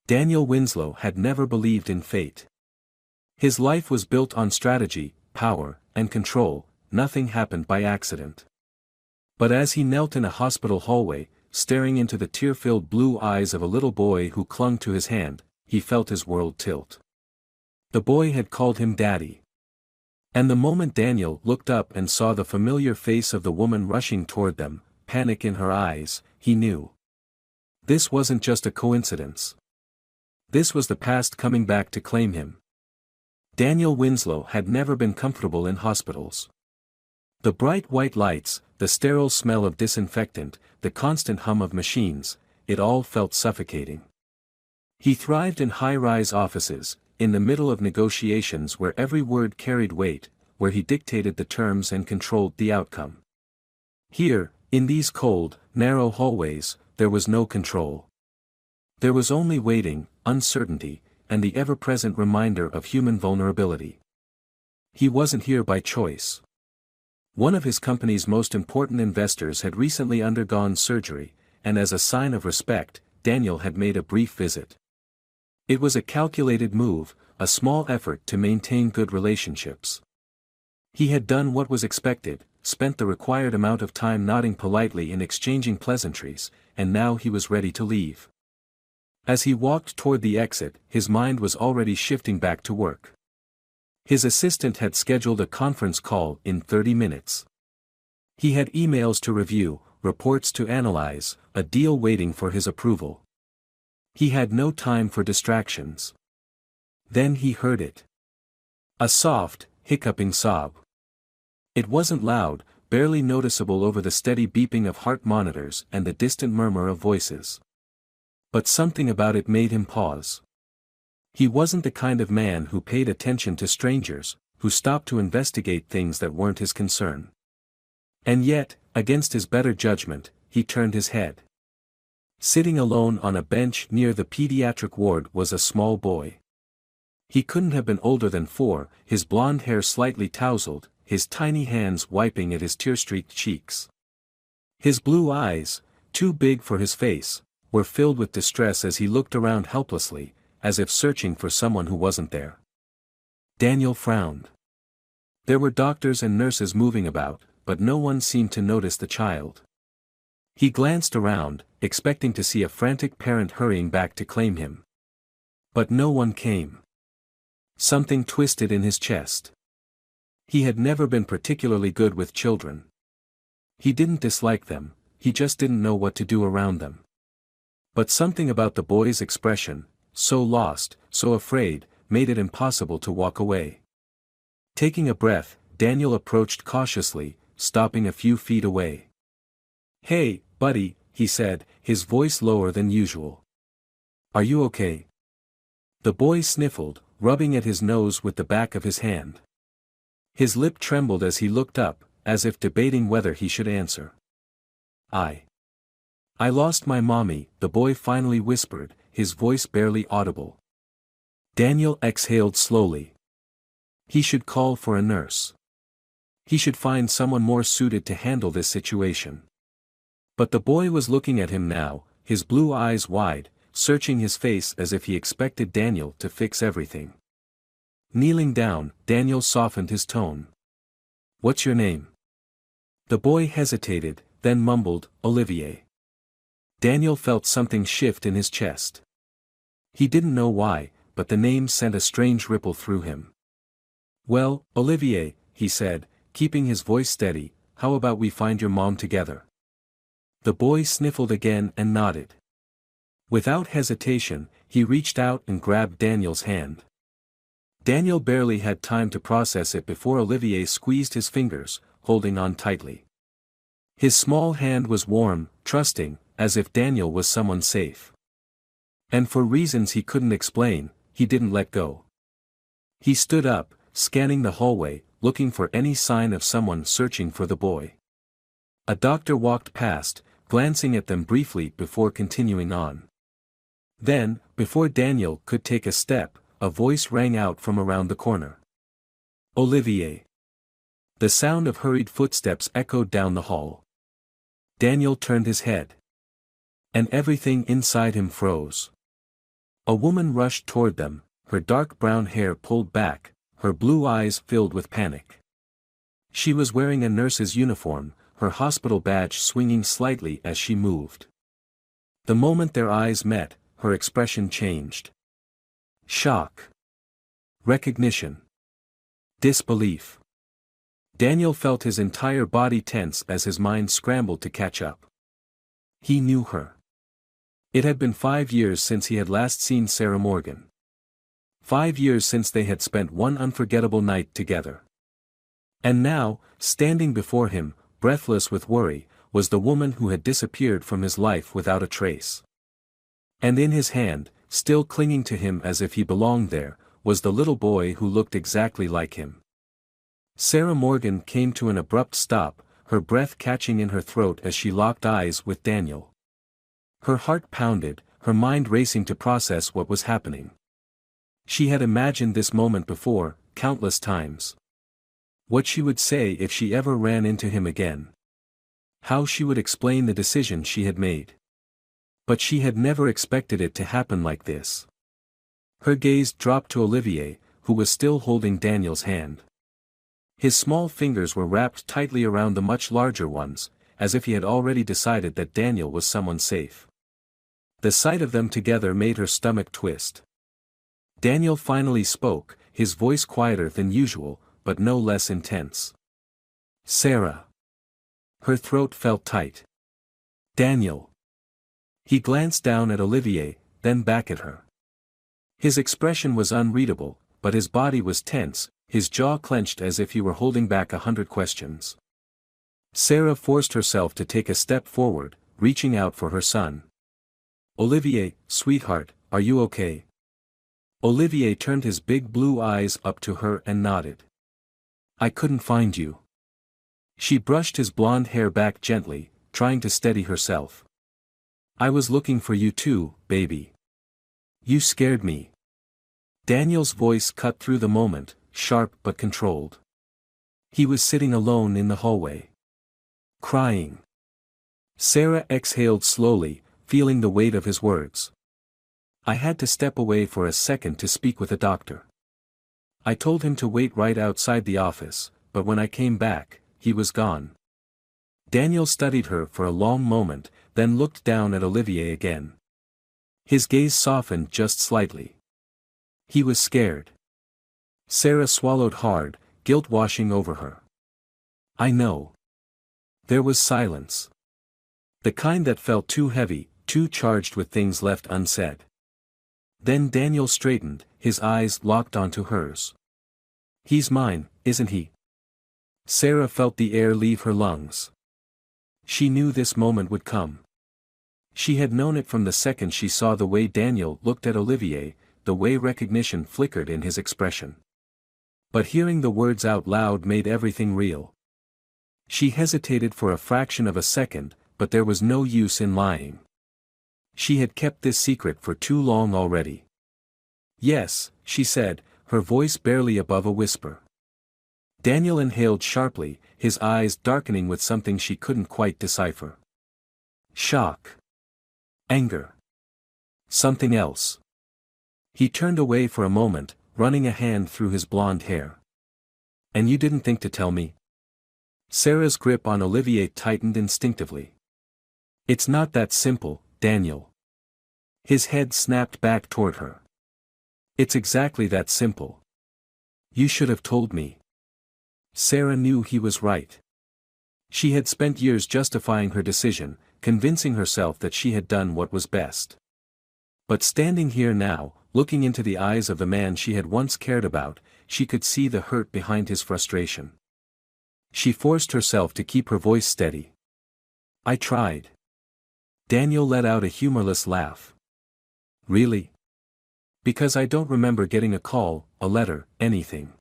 Daniel Winslow had never believed in fate. His life was built on strategy, power, and control. Nothing happened by accident. But as he knelt in a hospital hallway, staring into the tear-filled blue eyes of a little boy who clung to his hand, he felt his world tilt. The boy had called him Daddy. And the moment Daniel looked up and saw the familiar face of the woman rushing toward them, panic in her eyes, he knew. This wasn't just a coincidence. This was the past coming back to claim him. Daniel Winslow had never been comfortable in hospitals. The bright white lights, the sterile smell of disinfectant, the constant hum of machines, it all felt suffocating. He thrived in high-rise offices, in the middle of negotiations where every word carried weight, where he dictated the terms and controlled the outcome. Here, in these cold, narrow hallways, there was no control. There was only waiting, uncertainty, and the ever-present reminder of human vulnerability. He wasn't here by choice. One of his company's most important investors had recently undergone surgery, and as a sign of respect, Daniel had made a brief visit. It was a calculated move, a small effort to maintain good relationships. He had done what was expected, spent the required amount of time nodding politely and exchanging pleasantries, and now he was ready to leave. As he walked toward the exit, his mind was already shifting back to work. His assistant had scheduled a conference call in 30 minutes. He had emails to review, reports to analyze, a deal waiting for his approval. He had no time for distractions. Then he heard it. A soft, hiccuping sob. It wasn't loud, barely noticeable over the steady beeping of heart monitors and the distant murmur of voices. But something about it made him pause. He wasn't the kind of man who paid attention to strangers, who stopped to investigate things that weren't his concern. And yet, against his better judgment, he turned his head. Sitting alone on a bench near the pediatric ward was a small boy. He couldn't have been older than 4, his blonde hair slightly tousled, his tiny hands wiping at his tear-streaked cheeks. His blue eyes, too big for his face, were filled with distress as he looked around helplessly, as if searching for someone who wasn't there. Daniel frowned. There were doctors and nurses moving about, but no one seemed to notice the child. He glanced around, expecting to see a frantic parent hurrying back to claim him. But no one came. Something twisted in his chest. He had never been particularly good with children. He didn't dislike them, he just didn't know what to do around them. But something about the boy's expression, so lost, so afraid, made it impossible to walk away. Taking a breath, Daniel approached cautiously, stopping a few feet away. "Hey, buddy," he said, his voice lower than usual. "Are you okay?" The boy sniffled, rubbing at his nose with the back of his hand. His lip trembled as he looked up, as if debating whether he should answer. I lost my mommy," the boy finally whispered, his voice barely audible. Daniel exhaled slowly. He should call for a nurse. He should find someone more suited to handle this situation. But the boy was looking at him now, his blue eyes wide, searching his face as if he expected Daniel to fix everything. Kneeling down, Daniel softened his tone. "What's your name?" The boy hesitated, then mumbled, "Olivier." Daniel felt something shift in his chest. He didn't know why, but the name sent a strange ripple through him. "Well, Olivier," he said, keeping his voice steady, "how about we find your mom together?" The boy sniffled again and nodded. Without hesitation, he reached out and grabbed Daniel's hand. Daniel barely had time to process it before Olivier squeezed his fingers, holding on tightly. His small hand was warm, trusting, as if Daniel was someone safe. And for reasons he couldn't explain, he didn't let go. He stood up, scanning the hallway, looking for any sign of someone searching for the boy. A doctor walked past, glancing at them briefly before continuing on. Then, before Daniel could take a step, a voice rang out from around the corner. "Olivier." The sound of hurried footsteps echoed down the hall. Daniel turned his head. And everything inside him froze. A woman rushed toward them, her dark brown hair pulled back, her blue eyes filled with panic. She was wearing a nurse's uniform, her hospital badge swinging slightly as she moved. The moment their eyes met, her expression changed. Shock. Recognition. Disbelief. Daniel felt his entire body tense as his mind scrambled to catch up. He knew her. It had been 5 years since he had last seen Sarah Morgan. 5 years since they had spent one unforgettable night together. And now, standing before him, breathless with worry, was the woman who had disappeared from his life without a trace. And in his hand, still clinging to him as if he belonged there, was the little boy who looked exactly like him. Sarah Morgan came to an abrupt stop, her breath catching in her throat as she locked eyes with Daniel. Her heart pounded, her mind racing to process what was happening. She had imagined this moment before, countless times. What she would say if she ever ran into him again. How she would explain the decision she had made. But she had never expected it to happen like this. Her gaze dropped to Olivier, who was still holding Daniel's hand. His small fingers were wrapped tightly around the much larger ones, as if he had already decided that Daniel was someone safe. The sight of them together made her stomach twist. Daniel finally spoke, his voice quieter than usual, but no less intense. Sarah. Her throat felt tight. Daniel. He glanced down at Olivier, then back at her. His expression was unreadable, but his body was tense, his jaw clenched as if he were holding back 100 questions. Sarah forced herself to take a step forward, reaching out for her son. Olivier, sweetheart, are you okay? Olivier turned his big blue eyes up to her and nodded. I couldn't find you. She brushed his blonde hair back gently, trying to steady herself. I was looking for you too, baby. You scared me. Daniel's voice cut through the moment, sharp but controlled. He was sitting alone in the hallway. Crying. Sarah exhaled slowly, feeling the weight of his words. I had to step away for a second to speak with a doctor. I told him to wait right outside the office, but when I came back, he was gone. Daniel studied her for a long moment, then looked down at Olivier again. His gaze softened just slightly. He was scared. Sarah swallowed hard, guilt washing over her. I know. There was silence. The kind that felt too heavy, too charged with things left unsaid. Then Daniel straightened, his eyes locked onto hers. He's mine, isn't he? Sarah felt the air leave her lungs. She knew this moment would come. She had known it from the second she saw the way Daniel looked at Olivier, the way recognition flickered in his expression. But hearing the words out loud made everything real. She hesitated for a fraction of a second, but there was no use in lying. She had kept this secret for too long already. Yes, she said, her voice barely above a whisper. Daniel inhaled sharply, his eyes darkening with something she couldn't quite decipher. Shock. Anger. Something else. He turned away for a moment, running a hand through his blonde hair. And you didn't think to tell me? Sarah's grip on Olivier tightened instinctively. It's not that simple, Daniel. His head snapped back toward her. It's exactly that simple. You should have told me. Sarah knew he was right. She had spent years justifying her decision, convincing herself that she had done what was best. But standing here now, looking into the eyes of the man she had once cared about, she could see the hurt behind his frustration. She forced herself to keep her voice steady. I tried. Daniel let out a humorless laugh. Really? Because I don't remember getting a call, a letter, anything.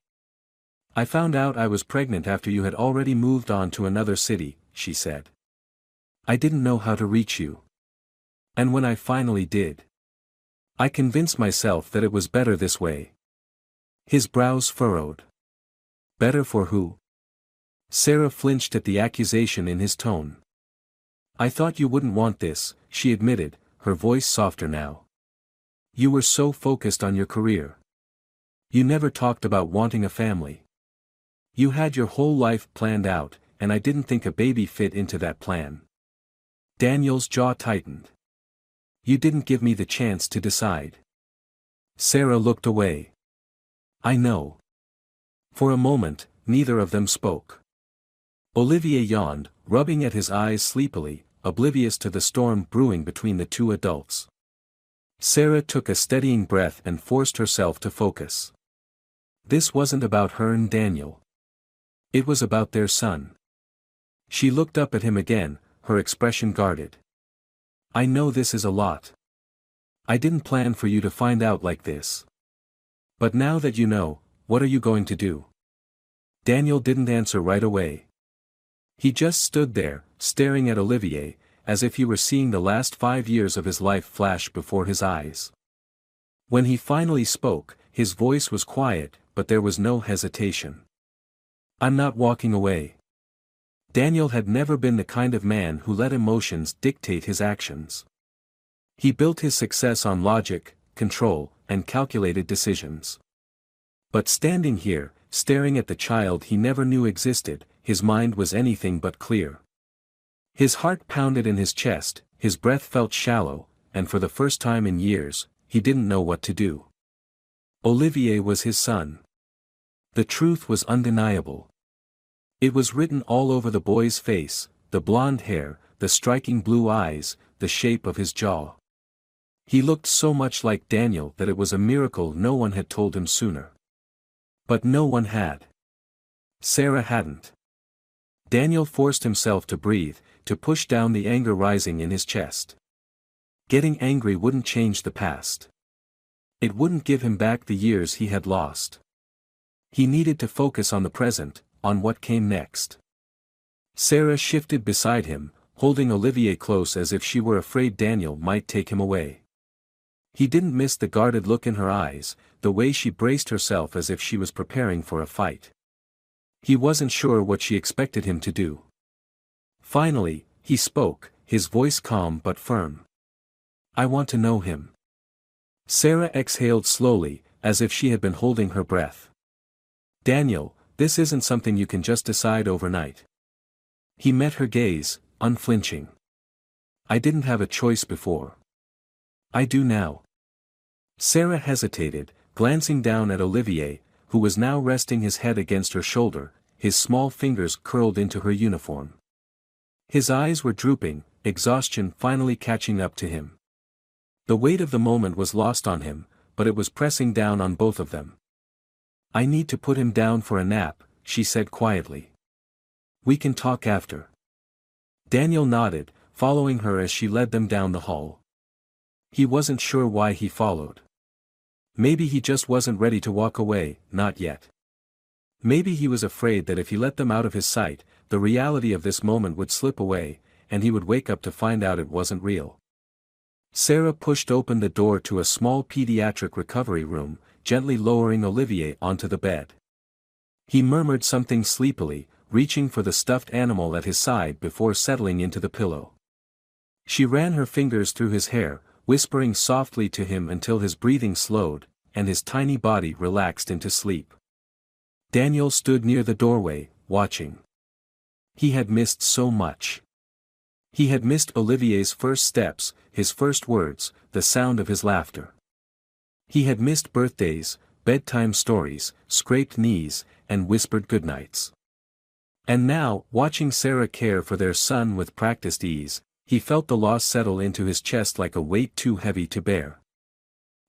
I found out I was pregnant after you had already moved on to another city, she said. I didn't know how to reach you. And when I finally did, I convinced myself that it was better this way. His brows furrowed. Better for who? Sarah flinched at the accusation in his tone. I thought you wouldn't want this, she admitted, her voice softer now. You were so focused on your career. You never talked about wanting a family. You had your whole life planned out, and I didn't think a baby fit into that plan. Daniel's jaw tightened. You didn't give me the chance to decide. Sarah looked away. I know. For a moment, neither of them spoke. Olivier yawned, rubbing at his eyes sleepily, oblivious to the storm brewing between the two adults. Sarah took a steadying breath and forced herself to focus. This wasn't about her and Daniel. It was about their son. She looked up at him again, her expression guarded. I know this is a lot. I didn't plan for you to find out like this. But now that you know, what are you going to do? Daniel didn't answer right away. He just stood there, staring at Olivier, as if he were seeing the last 5 years of his life flash before his eyes. When he finally spoke, his voice was quiet, but there was no hesitation. I'm not walking away. Daniel had never been the kind of man who let emotions dictate his actions. He built his success on logic, control, and calculated decisions. But standing here, staring at the child he never knew existed, his mind was anything but clear. His heart pounded in his chest, his breath felt shallow, and for the first time in years, he didn't know what to do. Olivier was his son. The truth was undeniable. It was written all over the boy's face, the blonde hair, the striking blue eyes, the shape of his jaw. He looked so much like Daniel that it was a miracle no one had told him sooner. But no one had. Sarah hadn't. Daniel forced himself to breathe, to push down the anger rising in his chest. Getting angry wouldn't change the past. It wouldn't give him back the years he had lost. He needed to focus on the present, on what came next. Sarah shifted beside him, holding Olivier close as if she were afraid Daniel might take him away. He didn't miss the guarded look in her eyes, the way she braced herself as if she was preparing for a fight. He wasn't sure what she expected him to do. Finally, he spoke, his voice calm but firm. I want to know him. Sarah exhaled slowly, as if she had been holding her breath. Daniel, this isn't something you can just decide overnight. He met her gaze, unflinching. I didn't have a choice before. I do now. Sarah hesitated, glancing down at Olivier, who was now resting his head against her shoulder, his small fingers curled into her uniform. His eyes were drooping, exhaustion finally catching up to him. The weight of the moment was lost on him, but it was pressing down on both of them. I need to put him down for a nap, she said quietly. We can talk after. Daniel nodded, following her as she led them down the hall. He wasn't sure why he followed. Maybe he just wasn't ready to walk away, not yet. Maybe he was afraid that if he let them out of his sight, the reality of this moment would slip away, and he would wake up to find out it wasn't real. Sarah pushed open the door to a small pediatric recovery room, gently lowering Olivier onto the bed. He murmured something sleepily, reaching for the stuffed animal at his side before settling into the pillow. She ran her fingers through his hair, whispering softly to him until his breathing slowed, and his tiny body relaxed into sleep. Daniel stood near the doorway, watching. He had missed so much. He had missed Olivier's first steps, his first words, the sound of his laughter. He had missed birthdays, bedtime stories, scraped knees, and whispered goodnights. And now, watching Sarah care for their son with practiced ease, he felt the loss settle into his chest like a weight too heavy to bear.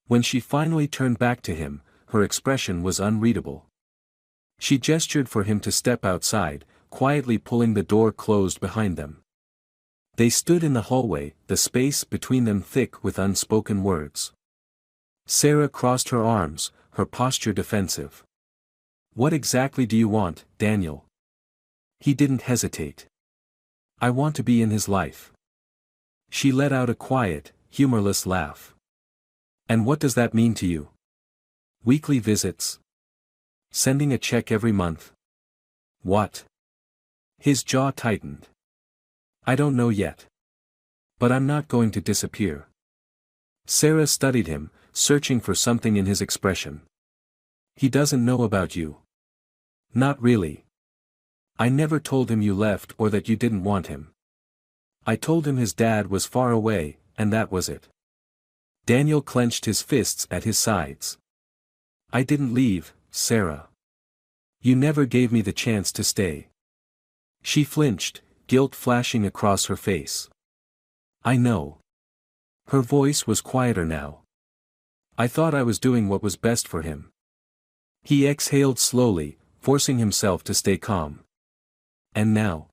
When she finally turned back to him, her expression was unreadable. She gestured for him to step outside, quietly pulling the door closed behind them. They stood in the hallway, the space between them thick with unspoken words. Sarah crossed her arms, her posture defensive. What exactly do you want, Daniel? He didn't hesitate. I want to be in his life. She let out a quiet, humorless laugh. And what does that mean to you? Weekly visits? Sending a check every month? What? His jaw tightened. I don't know yet. But I'm not going to disappear. Sarah studied him, searching for something in his expression. He doesn't know about you. Not really. I never told him you left or that you didn't want him. I told him his dad was far away, and that was it. Daniel clenched his fists at his sides. I didn't leave, Sarah. You never gave me the chance to stay. She flinched, guilt flashing across her face. I know. Her voice was quieter now. I thought I was doing what was best for him. He exhaled slowly, forcing himself to stay calm. And now?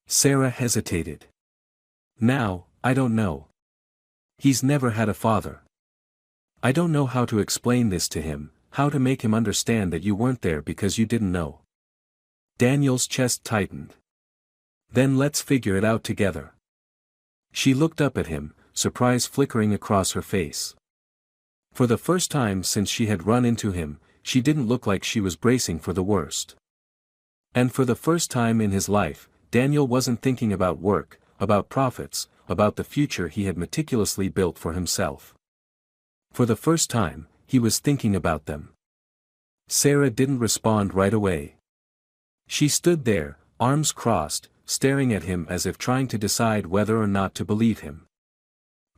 Sarah hesitated. Now, I don't know. He's never had a father. I don't know how to explain this to him, how to make him understand that you weren't there because you didn't know. Daniel's chest tightened. Then let's figure it out together. She looked up at him, surprise flickering across her face. For the first time since she had run into him, she didn't look like she was bracing for the worst. And for the first time in his life, Daniel wasn't thinking about work, about profits, about the future he had meticulously built for himself. For the first time, he was thinking about them. Sarah didn't respond right away. She stood there, arms crossed, staring at him as if trying to decide whether or not to believe him.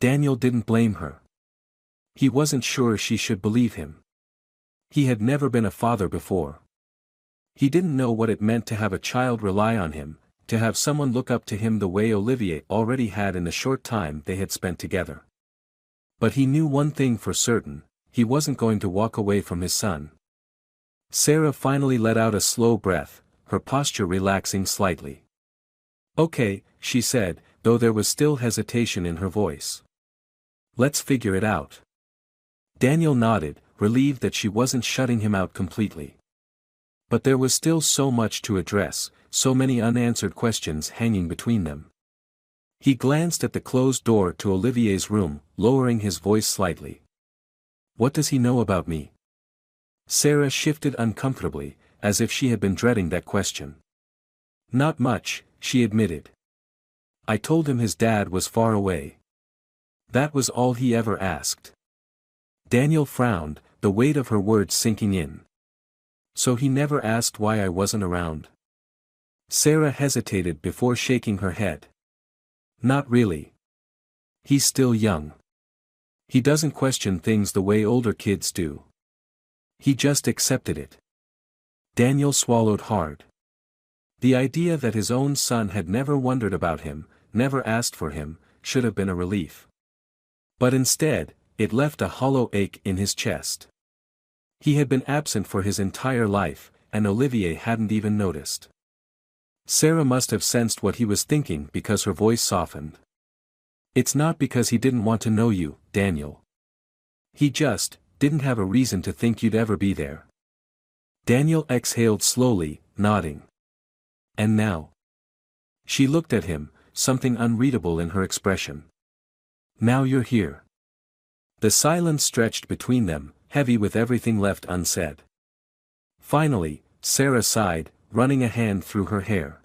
Daniel didn't blame her. He wasn't sure she should believe him. He had never been a father before. He didn't know what it meant to have a child rely on him, to have someone look up to him the way Olivier already had in the short time they had spent together. But he knew one thing for certain, he wasn't going to walk away from his son. Sarah finally let out a slow breath, her posture relaxing slightly. Okay, she said, though there was still hesitation in her voice. Let's figure it out. Daniel nodded, relieved that she wasn't shutting him out completely. But there was still so much to address, so many unanswered questions hanging between them. He glanced at the closed door to Olivier's room, lowering his voice slightly. What does he know about me? Sarah shifted uncomfortably, as if she had been dreading that question. Not much, she admitted. I told him his dad was far away. That was all he ever asked. Daniel frowned, the weight of her words sinking in. So he never asked why I wasn't around? Sarah hesitated before shaking her head. Not really. He's still young. He doesn't question things the way older kids do. He just accepted it. Daniel swallowed hard. The idea that his own son had never wondered about him, never asked for him, should have been a relief. But instead, it left a hollow ache in his chest. He had been absent for his entire life, and Olivier hadn't even noticed. Sarah must have sensed what he was thinking because her voice softened. It's not because he didn't want to know you, Daniel. He just didn't have a reason to think you'd ever be there. Daniel exhaled slowly, nodding. And now? She looked at him, something unreadable in her expression. Now you're here. The silence stretched between them, heavy with everything left unsaid. Finally, Sarah sighed, running a hand through her hair.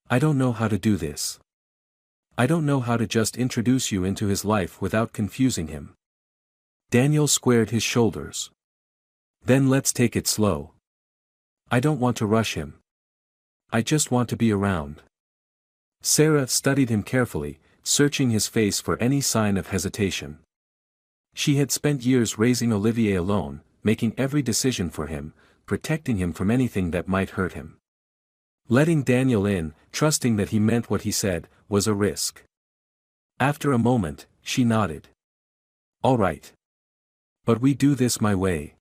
I don't know how to do this. I don't know how to just introduce you into his life without confusing him. Daniel squared his shoulders. Then let's take it slow. I don't want to rush him. I just want to be around. Sarah studied him carefully, searching his face for any sign of hesitation. She had spent years raising Olivier alone, making every decision for him, protecting him from anything that might hurt him. Letting Daniel in, trusting that he meant what he said, was a risk. After a moment, she nodded. All right. But we do this my way.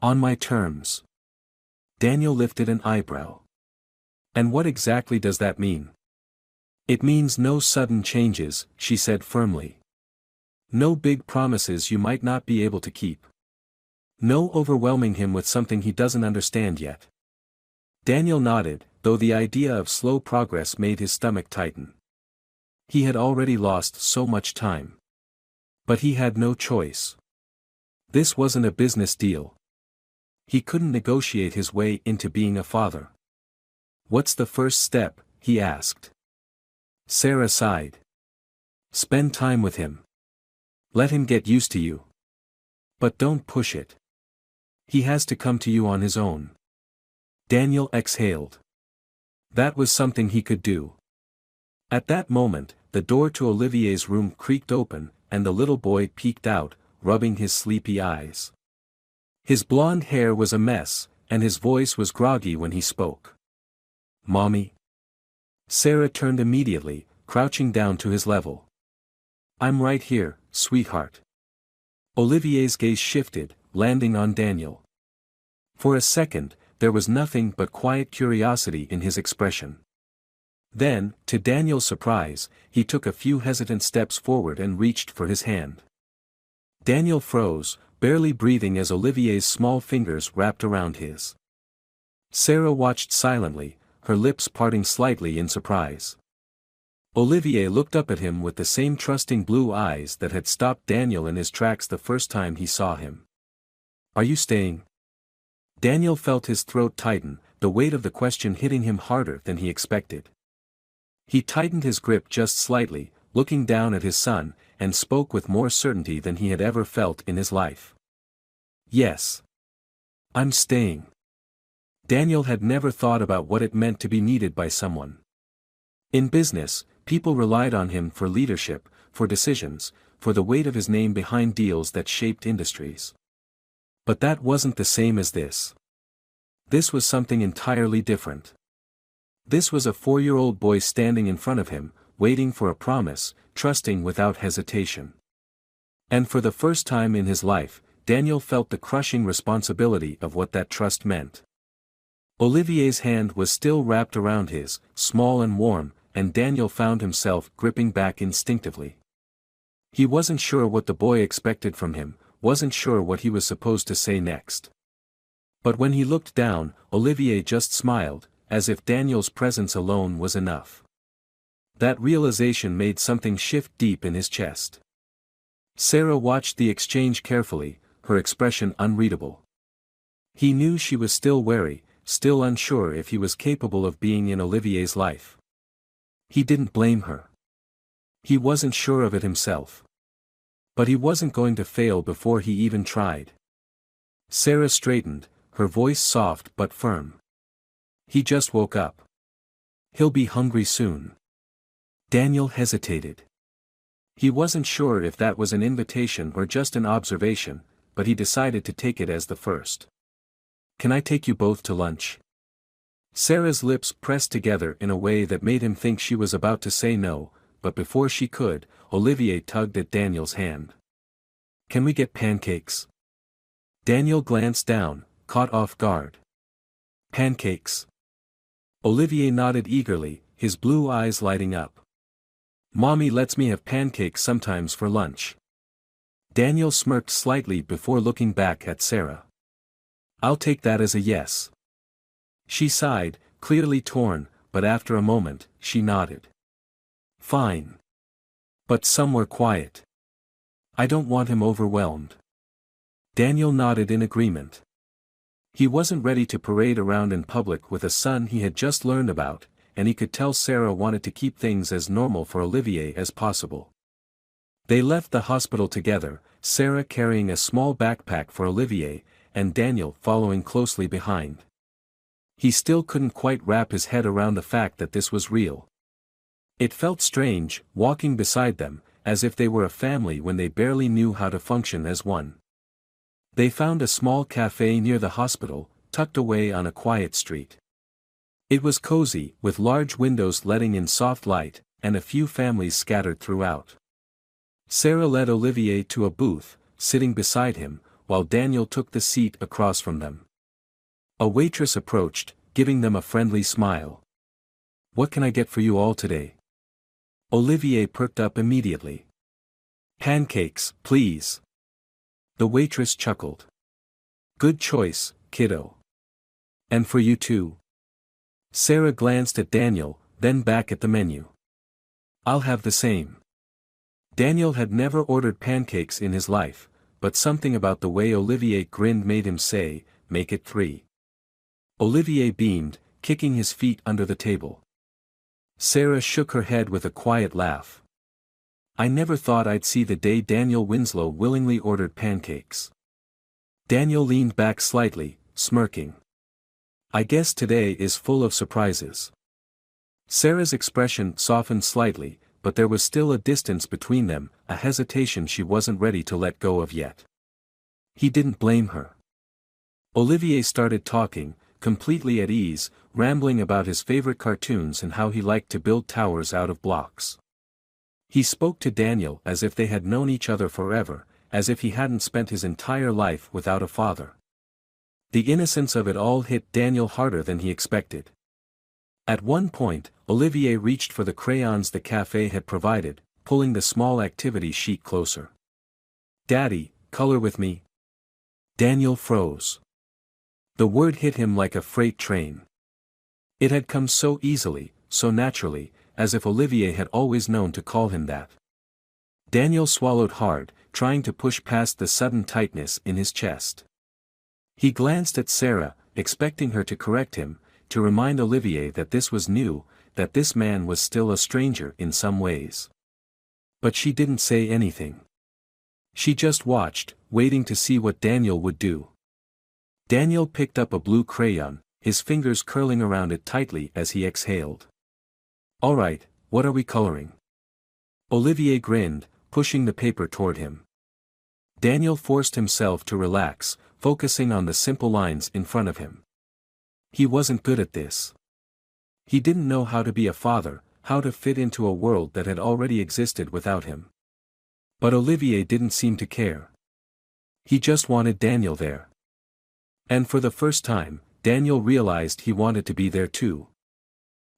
On my terms. Daniel lifted an eyebrow. And what exactly does that mean? It means no sudden changes, she said firmly. No big promises you might not be able to keep. No overwhelming him with something he doesn't understand yet. Daniel nodded, though the idea of slow progress made his stomach tighten. He had already lost so much time. But he had no choice. This wasn't a business deal. He couldn't negotiate his way into being a father. What's the first step? He asked. Sarah sighed. Spend time with him. Let him get used to you. But don't push it. He has to come to you on his own. Daniel exhaled. That was something he could do. At that moment, the door to Olivier's room creaked open, and the little boy peeked out, rubbing his sleepy eyes. His blonde hair was a mess, and his voice was groggy when he spoke. "Mommy?" Sarah turned immediately, crouching down to his level. "I'm right here, sweetheart." Olivier's gaze shifted, landing on Daniel. For a second, there was nothing but quiet curiosity in his expression. Then, to Daniel's surprise, he took a few hesitant steps forward and reached for his hand. Daniel froze, barely breathing as Olivier's small fingers wrapped around his. Sarah watched silently, her lips parting slightly in surprise. Olivier looked up at him with the same trusting blue eyes that had stopped Daniel in his tracks the first time he saw him. "Are you staying?" Daniel felt his throat tighten, the weight of the question hitting him harder than he expected. He tightened his grip just slightly, looking down at his son, and spoke with more certainty than he had ever felt in his life. "Yes. I'm staying." Daniel had never thought about what it meant to be needed by someone. In business, people relied on him for leadership, for decisions, for the weight of his name behind deals that shaped industries. But that wasn't the same as this. This was something entirely different. This was a 4-year-old boy standing in front of him, waiting for a promise, trusting without hesitation. And for the first time in his life, Daniel felt the crushing responsibility of what that trust meant. Olivier's hand was still wrapped around his, small and warm, and Daniel found himself gripping back instinctively. He wasn't sure what the boy expected from him, wasn't sure what he was supposed to say next. But when he looked down, Olivier just smiled, as if Daniel's presence alone was enough. That realization made something shift deep in his chest. Sarah watched the exchange carefully, her expression unreadable. He knew she was still wary, still unsure if he was capable of being in Olivier's life. He didn't blame her. He wasn't sure of it himself. But he wasn't going to fail before he even tried. Sarah straightened, her voice soft but firm. "He just woke up. He'll be hungry soon." Daniel hesitated. He wasn't sure if that was an invitation or just an observation, but he decided to take it as the first. "Can I take you both to lunch?" Sarah's lips pressed together in a way that made him think she was about to say no, but before she could, Olivier tugged at Daniel's hand. "Can we get pancakes?" Daniel glanced down, caught off guard. "Pancakes?" Olivier nodded eagerly, his blue eyes lighting up. "Mommy lets me have pancakes sometimes for lunch." Daniel smirked slightly before looking back at Sarah. "I'll take that as a yes." She sighed, clearly torn, but after a moment, she nodded. "Fine. But somewhere quiet. I don't want him overwhelmed." Daniel nodded in agreement. He wasn't ready to parade around in public with a son he had just learned about, and he could tell Sarah wanted to keep things as normal for Olivier as possible. They left the hospital together, Sarah carrying a small backpack for Olivier, and Daniel following closely behind. He still couldn't quite wrap his head around the fact that this was real. It felt strange, walking beside them, as if they were a family when they barely knew how to function as one. They found a small cafe near the hospital, tucked away on a quiet street. It was cozy, with large windows letting in soft light, and a few families scattered throughout. Sarah led Olivier to a booth, sitting beside him, while Daniel took the seat across from them. A waitress approached, giving them a friendly smile. "What can I get for you all today?" Olivier perked up immediately. "Pancakes, please." The waitress chuckled. "Good choice, kiddo. And for you too." Sarah glanced at Daniel, then back at the menu. "I'll have the same." Daniel had never ordered pancakes in his life, but something about the way Olivier grinned made him say, "Make it 3." Olivier beamed, kicking his feet under the table. Sarah shook her head with a quiet laugh. "I never thought I'd see the day Daniel Winslow willingly ordered pancakes." Daniel leaned back slightly, smirking. I guess today is full of surprises. Sarah's expression softened slightly, but there was still a distance between them, a hesitation she wasn't ready to let go of yet. He didn't blame her. Olivier started talking, completely at ease, rambling about his favorite cartoons and how he liked to build towers out of blocks. He spoke to Daniel as if they had known each other forever, as if he hadn't spent his entire life without a father. The innocence of it all hit Daniel harder than he expected. At one point, Olivier reached for the crayons the cafe had provided, pulling the small activity sheet closer. Daddy, color with me. Daniel froze. The word hit him like a freight train. It had come so easily, so naturally, as if Olivier had always known to call him that. Daniel swallowed hard, trying to push past the sudden tightness in his chest. He glanced at Sarah, expecting her to correct him, to remind Olivier that this was new, that this man was still a stranger in some ways. But she didn't say anything. She just watched, waiting to see what Daniel would do. Daniel picked up a blue crayon, his fingers curling around it tightly as he exhaled. All right, what are we coloring? Olivier grinned, pushing the paper toward him. Daniel forced himself to relax, focusing on the simple lines in front of him. He wasn't good at this. He didn't know how to be a father, how to fit into a world that had already existed without him. But Olivier didn't seem to care. He just wanted Daniel there. And for the first time, Daniel realized he wanted to be there too.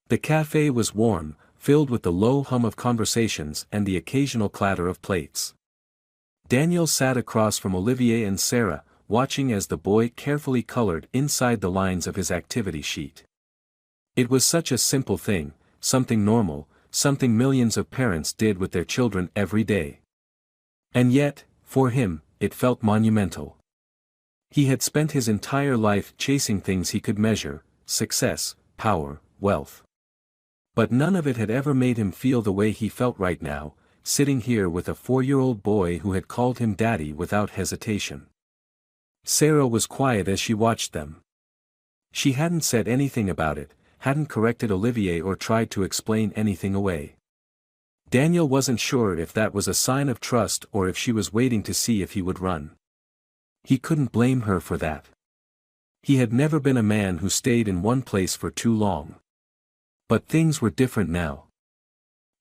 The cafe was warm, filled with the low hum of conversations and the occasional clatter of plates. Daniel sat across from Olivier and Sarah, watching as the boy carefully colored inside the lines of his activity sheet. It was such a simple thing, something normal, something millions of parents did with their children every day. And yet, for him, it felt monumental. He had spent his entire life chasing things he could measure: success, power, wealth. But none of it had ever made him feel the way he felt right now, sitting here with a 4-year-old boy who had called him daddy without hesitation. Sarah was quiet as she watched them. She hadn't said anything about it, hadn't corrected Olivier or tried to explain anything away. Daniel wasn't sure if that was a sign of trust or if she was waiting to see if he would run. He couldn't blame her for that. He had never been a man who stayed in one place for too long. But things were different now.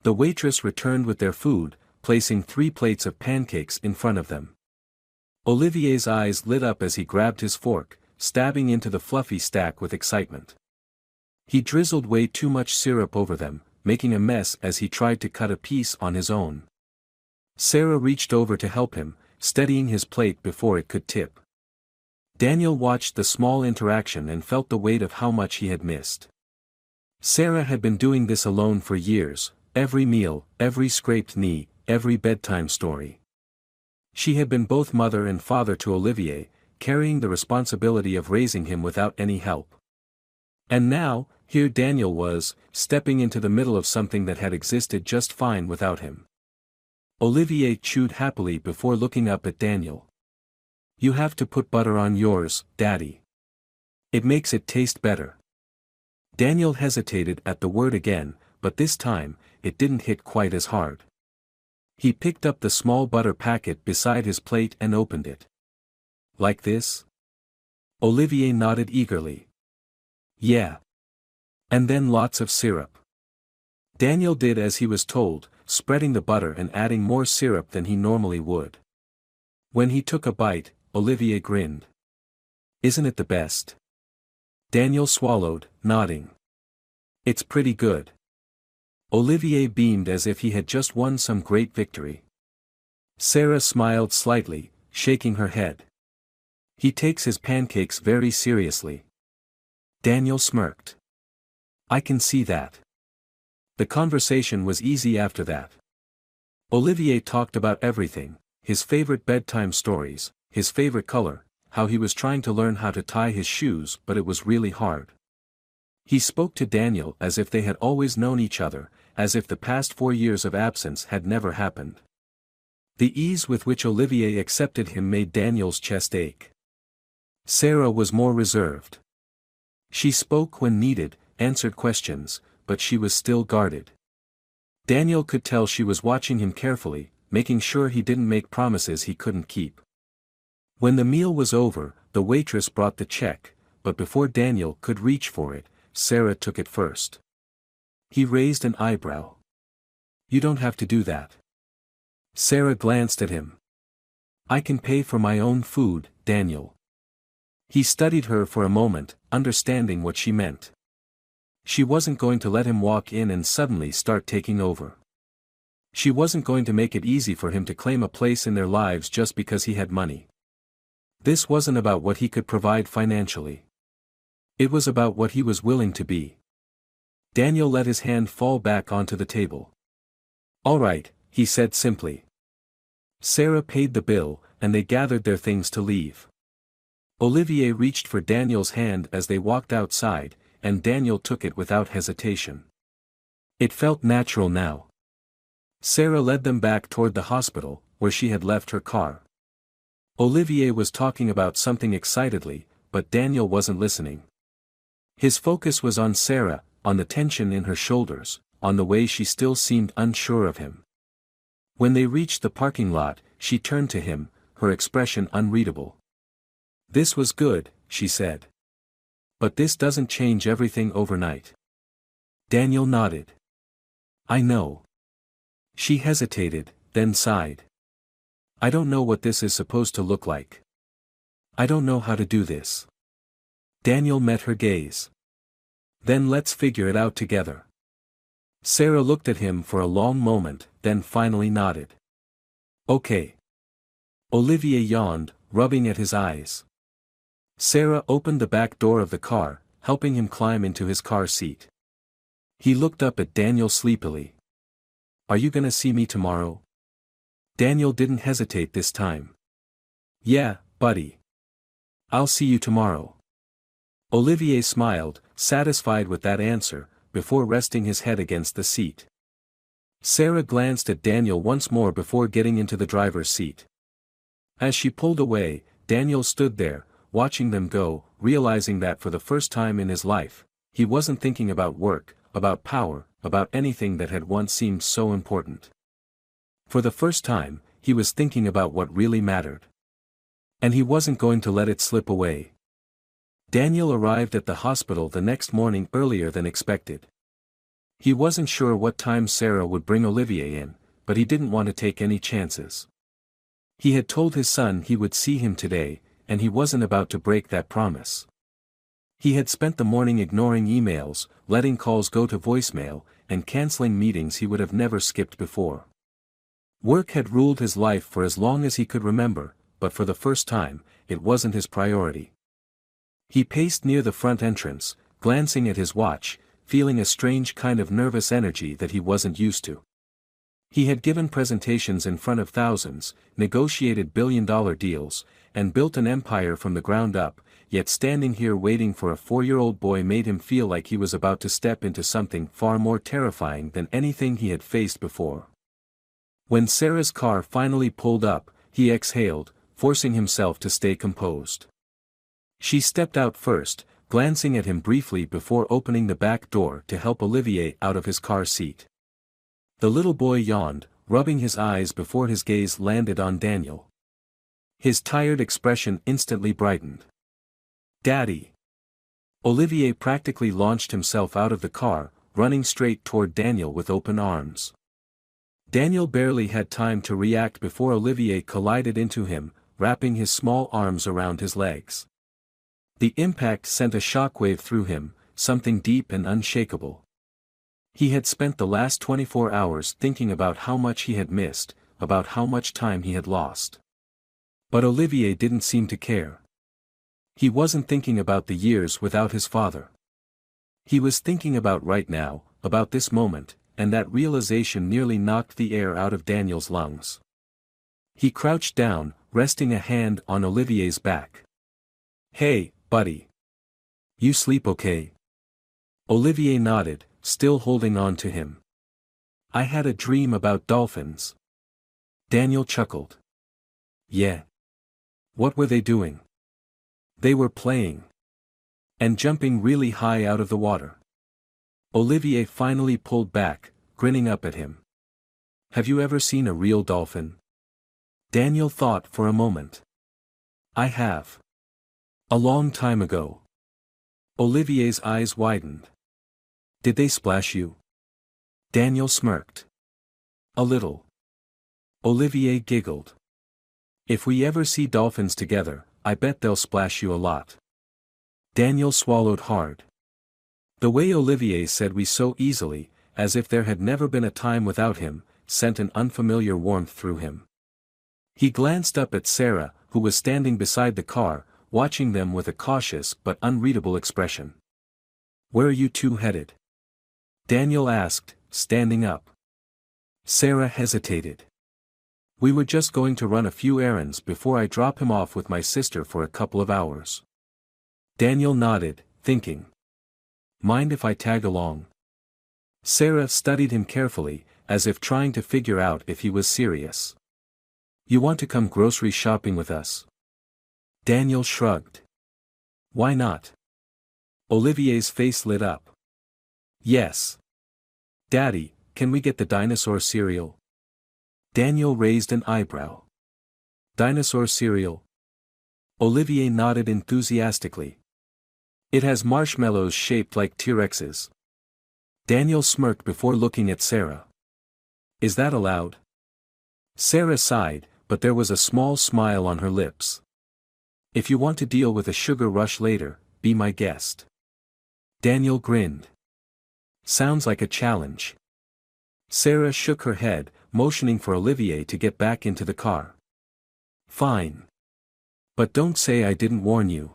The waitress returned with their food, placing 3 plates of pancakes in front of them. Olivier's eyes lit up as he grabbed his fork, stabbing into the fluffy stack with excitement. He drizzled way too much syrup over them, making a mess as he tried to cut a piece on his own. Sarah reached over to help him, steadying his plate before it could tip. Daniel watched the small interaction and felt the weight of how much he had missed. Sarah had been doing this alone for years, every meal, every scraped knee, every bedtime story. She had been both mother and father to Olivier, carrying the responsibility of raising him without any help. And now, here Daniel was, stepping into the middle of something that had existed just fine without him. Olivier chewed happily before looking up at Daniel. You have to put butter on yours, Daddy. It makes it taste better. Daniel hesitated at the word again, but this time, it didn't hit quite as hard. He picked up the small butter packet beside his plate and opened it. Like this? Olivier nodded eagerly. Yeah. And then lots of syrup. Daniel did as he was told, spreading the butter and adding more syrup than he normally would. When he took a bite, Olivier grinned. Isn't it the best? Daniel swallowed, nodding. It's pretty good. Olivier beamed as if he had just won some great victory. Sarah smiled slightly, shaking her head. He takes his pancakes very seriously. Daniel smirked. I can see that. The conversation was easy after that. Olivier talked about everything, his favorite bedtime stories, his favorite color, how he was trying to learn how to tie his shoes but it was really hard. He spoke to Daniel as if they had always known each other, as if the past 4 years of absence had never happened. The ease with which Olivier accepted him made Daniel's chest ache. Sarah was more reserved. She spoke when needed, answered questions, but she was still guarded. Daniel could tell she was watching him carefully, making sure he didn't make promises he couldn't keep. When the meal was over, the waitress brought the check, but before Daniel could reach for it, Sarah took it first. He raised an eyebrow. "You don't have to do that." Sarah glanced at him. "I can pay for my own food, Daniel." He studied her for a moment, understanding what she meant. She wasn't going to let him walk in and suddenly start taking over. She wasn't going to make it easy for him to claim a place in their lives just because he had money. This wasn't about what he could provide financially. It was about what he was willing to be. Daniel let his hand fall back onto the table. "All right," he said simply. Sarah paid the bill, and they gathered their things to leave. Olivier reached for Daniel's hand as they walked outside, and Daniel took it without hesitation. It felt natural now. Sarah led them back toward the hospital, where she had left her car. Olivier was talking about something excitedly, but Daniel wasn't listening. His focus was on Sarah, on the tension in her shoulders, on the way she still seemed unsure of him. When they reached the parking lot, she turned to him, her expression unreadable. "This was good," she said. "But this doesn't change everything overnight." Daniel nodded. "I know." She hesitated, then sighed. "I don't know what this is supposed to look like. I don't know how to do this." Daniel met her gaze. "Then let's figure it out together." Sarah looked at him for a long moment, then finally nodded. "Okay." Olivier yawned, rubbing at his eyes. Sarah opened the back door of the car, helping him climb into his car seat. He looked up at Daniel sleepily. "Are you gonna see me tomorrow?" Daniel didn't hesitate this time. "Yeah, buddy. I'll see you tomorrow." Olivier smiled, satisfied with that answer, before resting his head against the seat. Sarah glanced at Daniel once more before getting into the driver's seat. As she pulled away, Daniel stood there, watching them go, realizing that for the first time in his life, he wasn't thinking about work, about power, about anything that had once seemed so important. For the first time, he was thinking about what really mattered. And he wasn't going to let it slip away. Daniel arrived at the hospital the next morning earlier than expected. He wasn't sure what time Sarah would bring Olivier in, but he didn't want to take any chances. He had told his son he would see him today, and he wasn't about to break that promise. He had spent the morning ignoring emails, letting calls go to voicemail, and canceling meetings he would have never skipped before. Work had ruled his life for as long as he could remember, but for the first time, it wasn't his priority. He paced near the front entrance, glancing at his watch, feeling a strange kind of nervous energy that he wasn't used to. He had given presentations in front of thousands, negotiated billion-dollar deals, and built an empire from the ground up, yet standing here waiting for a 4-year-old boy made him feel like he was about to step into something far more terrifying than anything he had faced before. When Sarah's car finally pulled up, he exhaled, forcing himself to stay composed. She stepped out first, glancing at him briefly before opening the back door to help Olivier out of his car seat. The little boy yawned, rubbing his eyes before his gaze landed on Daniel. His tired expression instantly brightened. "Daddy!" Olivier practically launched himself out of the car, running straight toward Daniel with open arms. Daniel barely had time to react before Olivier collided into him, wrapping his small arms around his legs. The impact sent a shockwave through him, something deep and unshakable. He had spent the last 24 hours thinking about how much he had missed, about how much time he had lost. But Olivier didn't seem to care. He wasn't thinking about the years without his father. He was thinking about right now, about this moment, and that realization nearly knocked the air out of Daniel's lungs. He crouched down, resting a hand on Olivier's back. "Hey, buddy. You sleep okay?" Olivier nodded, still holding on to him. "I had a dream about dolphins." Daniel chuckled. "Yeah. What were they doing?" They were playing. And jumping really high out of the water. Olivier finally pulled back, grinning up at him. Have you ever seen a real dolphin? Daniel thought for a moment. I have. A long time ago. Olivier's eyes widened. Did they splash you? Daniel smirked. A little. Olivier giggled. If we ever see dolphins together, I bet they'll splash you a lot. Daniel swallowed hard. The way Olivier said we so easily, as if there had never been a time without him, sent an unfamiliar warmth through him. He glanced up at Sarah, who was standing beside the car, watching them with a cautious but unreadable expression. Where are you two headed? Daniel asked, standing up. Sarah hesitated. We were just going to run a few errands before I drop him off with my sister for a couple of hours. Daniel nodded, thinking. Mind if I tag along? Sarah studied him carefully, as if trying to figure out if he was serious. You want to come grocery shopping with us? Daniel shrugged. Why not? Olivier's face lit up. Yes. Daddy, can we get the dinosaur cereal? Daniel raised an eyebrow. Dinosaur cereal? Olivier nodded enthusiastically. It has marshmallows shaped like T-Rexes. Daniel smirked before looking at Sarah. Is that allowed? Sarah sighed, but there was a small smile on her lips. If you want to deal with a sugar rush later, be my guest. Daniel grinned. Sounds like a challenge. Sarah shook her head, motioning for Olivier to get back into the car. Fine. But don't say I didn't warn you.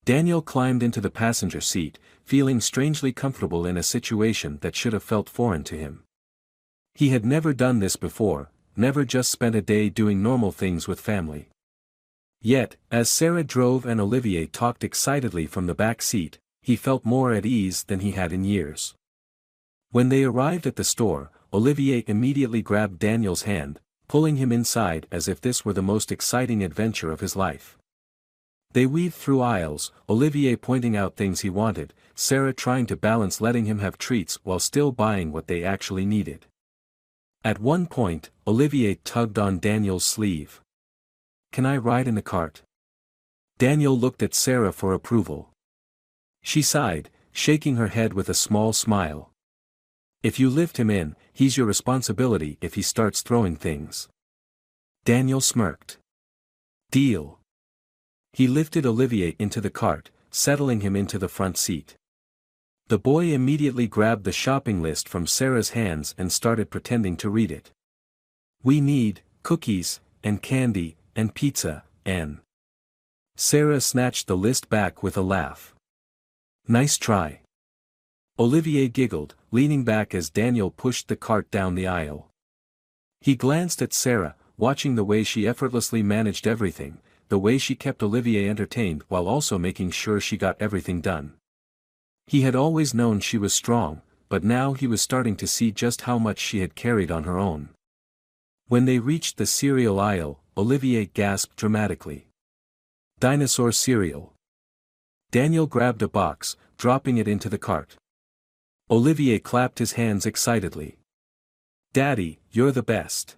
Daniel climbed into the passenger seat, feeling strangely comfortable in a situation that should have felt foreign to him. He had never done this before, never just spent a day doing normal things with family. Yet, as Sarah drove and Olivier talked excitedly from the back seat, he felt more at ease than he had in years. When they arrived at the store, Olivier immediately grabbed Daniel's hand, pulling him inside as if this were the most exciting adventure of his life. They weaved through aisles, Olivier pointing out things he wanted, Sarah trying to balance letting him have treats while still buying what they actually needed. At one point, Olivier tugged on Daniel's sleeve. Can I ride in the cart? Daniel looked at Sarah for approval. She sighed, shaking her head with a small smile. If you lift him in, he's your responsibility if he starts throwing things. Daniel smirked. Deal. He lifted Olivier into the cart, settling him into the front seat. The boy immediately grabbed the shopping list from Sarah's hands and started pretending to read it. We need cookies, and candy, and pizza, and... Sarah snatched the list back with a laugh. Nice try. Olivier giggled, leaning back as Daniel pushed the cart down the aisle. He glanced at Sarah, watching the way she effortlessly managed everything, the way she kept Olivier entertained while also making sure she got everything done. He had always known she was strong, but now he was starting to see just how much she had carried on her own. When they reached the cereal aisle, Olivier gasped dramatically. Dinosaur cereal. Daniel grabbed a box, dropping it into the cart. Olivier clapped his hands excitedly. Daddy, you're the best.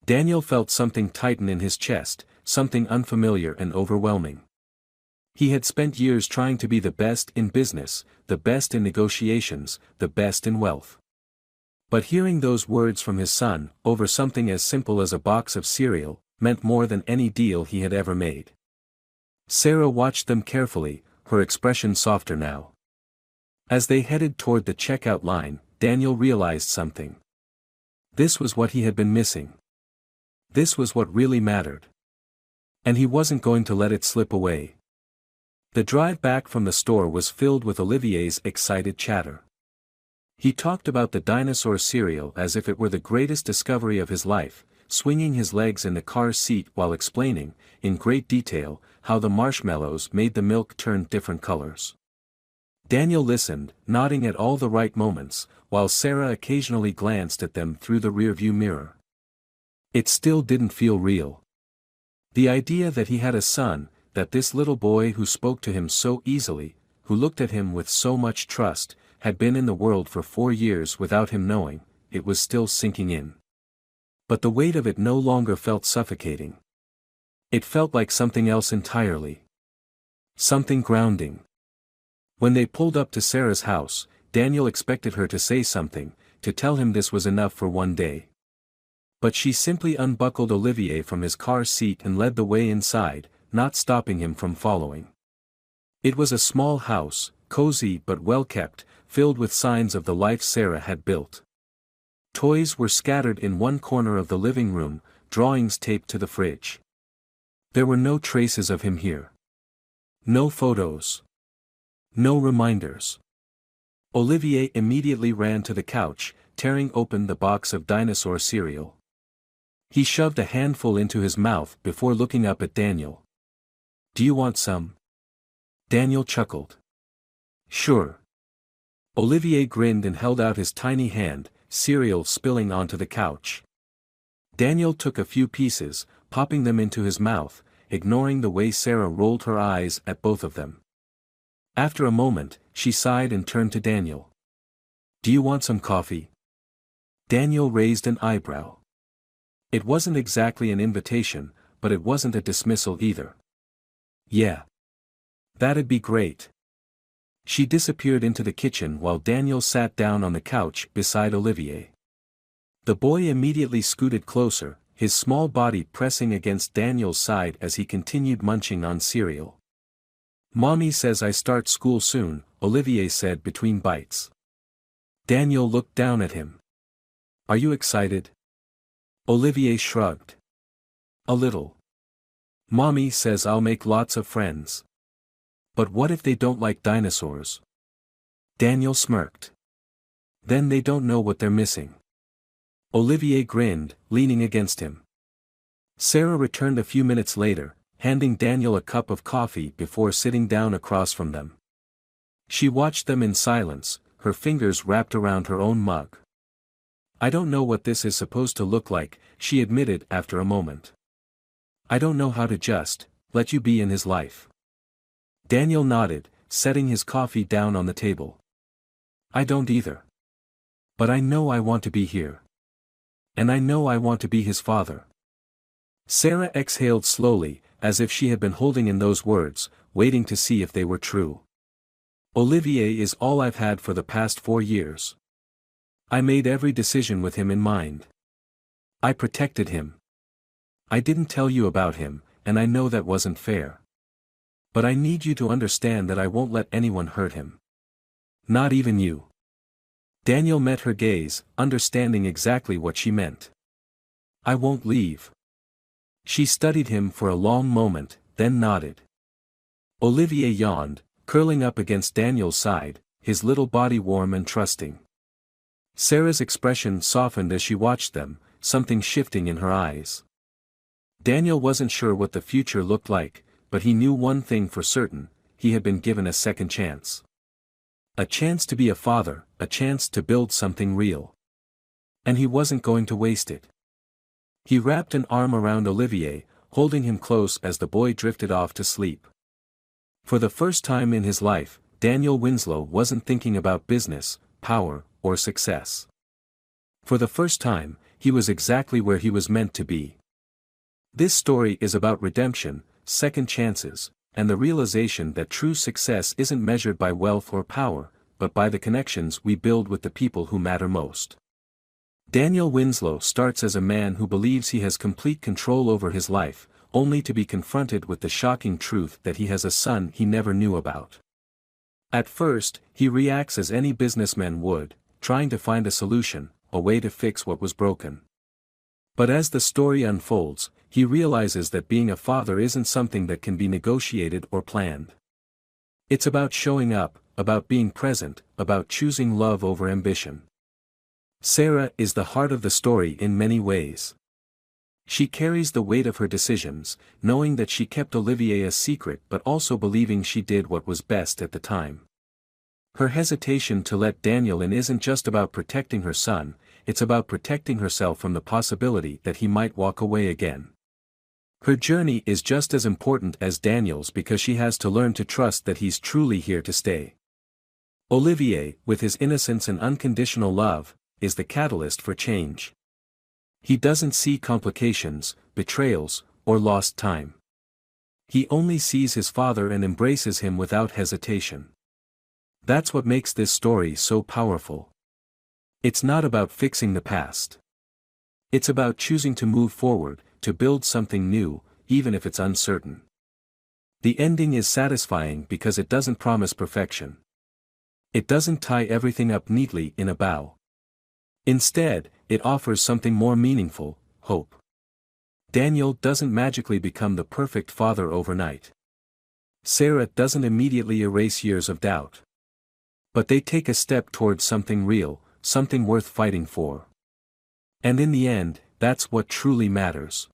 Daniel felt something tighten in his chest, something unfamiliar and overwhelming. He had spent years trying to be the best in business, the best in negotiations, the best in wealth. But hearing those words from his son, over something as simple as a box of cereal, meant more than any deal he had ever made. Sarah watched them carefully, her expression softer now. As they headed toward the checkout line, Daniel realized something. This was what he had been missing. This was what really mattered. And he wasn't going to let it slip away. The drive back from the store was filled with Olivier's excited chatter. He talked about the dinosaur cereal as if it were the greatest discovery of his life, swinging his legs in the car's seat while explaining, in great detail, how the marshmallows made the milk turn different colors. Daniel listened, nodding at all the right moments, while Sarah occasionally glanced at them through the rearview mirror. It still didn't feel real. The idea that he had a son, that this little boy who spoke to him so easily, who looked at him with so much trust, had been in the world for 4 years without him knowing. It was still sinking in. But the weight of it no longer felt suffocating. It felt like something else entirely. Something grounding. When they pulled up to Sarah's house, Daniel expected her to say something, to tell him this was enough for one day. But she simply unbuckled Olivier from his car seat and led the way inside, not stopping him from following. It was a small house, cozy but well kept, filled with signs of the life Sarah had built. Toys were scattered in one corner of the living room, drawings taped to the fridge. There were no traces of him here. No photos. No reminders. Olivier immediately ran to the couch, tearing open the box of dinosaur cereal. He shoved a handful into his mouth before looking up at Daniel. "Do you want some?" Daniel chuckled. "Sure." Olivier grinned and held out his tiny hand, cereal spilling onto the couch. Daniel took a few pieces, popping them into his mouth, ignoring the way Sarah rolled her eyes at both of them. After a moment, she sighed and turned to Daniel. "Do you want some coffee?" Daniel raised an eyebrow. It wasn't exactly an invitation, but it wasn't a dismissal either. "Yeah. That'd be great." She disappeared into the kitchen while Daniel sat down on the couch beside Olivier. The boy immediately scooted closer, his small body pressing against Daniel's side as he continued munching on cereal. "Mommy says I start school soon," Olivier said between bites. Daniel looked down at him. "Are you excited?" Olivier shrugged. "A little. Mommy says I'll make lots of friends." "But what if they don't like dinosaurs?" Daniel smirked. "Then they don't know what they're missing." Olivier grinned, leaning against him. Sarah returned a few minutes later, handing Daniel a cup of coffee before sitting down across from them. She watched them in silence, her fingers wrapped around her own mug. "I don't know what this is supposed to look like," she admitted after a moment. "I don't know how to just let you be in his life." Daniel nodded, setting his coffee down on the table. "I don't either. But I know I want to be here. And I know I want to be his father." Sarah exhaled slowly, as if she had been holding in those words, waiting to see if they were true. "Olivier is all I've had for the past 4 years. I made every decision with him in mind. I protected him. I didn't tell you about him, and I know that wasn't fair. But I need you to understand that I won't let anyone hurt him. Not even you." Daniel met her gaze, understanding exactly what she meant. "I won't leave." She studied him for a long moment, then nodded. Olivier yawned, curling up against Daniel's side, his little body warm and trusting. Sarah's expression softened as she watched them, something shifting in her eyes. Daniel wasn't sure what the future looked like, but he knew one thing for certain: he had been given a second chance. A chance to be a father, a chance to build something real. And he wasn't going to waste it. He wrapped an arm around Olivier, holding him close as the boy drifted off to sleep. For the first time in his life, Daniel Winslow wasn't thinking about business, power, or success. For the first time, he was exactly where he was meant to be. This story is about redemption, second chances, and the realization that true success isn't measured by wealth or power, but by the connections we build with the people who matter most. Daniel Winslow starts as a man who believes he has complete control over his life, only to be confronted with the shocking truth that he has a son he never knew about. At first, he reacts as any businessman would, trying to find a solution, a way to fix what was broken. But as the story unfolds, he realizes that being a father isn't something that can be negotiated or planned. It's about showing up, about being present, about choosing love over ambition. Sarah is the heart of the story in many ways. She carries the weight of her decisions, knowing that she kept Olivier a secret but also believing she did what was best at the time. Her hesitation to let Daniel in isn't just about protecting her son, it's about protecting herself from the possibility that he might walk away again. Her journey is just as important as Daniel's because she has to learn to trust that he's truly here to stay. Olivier, with his innocence and unconditional love, is the catalyst for change. He doesn't see complications, betrayals, or lost time. He only sees his father and embraces him without hesitation. That's what makes this story so powerful. It's not about fixing the past. It's about choosing to move forward, to build something new, even if it's uncertain. The ending is satisfying because it doesn't promise perfection. It doesn't tie everything up neatly in a bow. Instead, it offers something more meaningful: hope. Daniel doesn't magically become the perfect father overnight. Sarah doesn't immediately erase years of doubt. But they take a step towards something real, something worth fighting for. And in the end, that's what truly matters.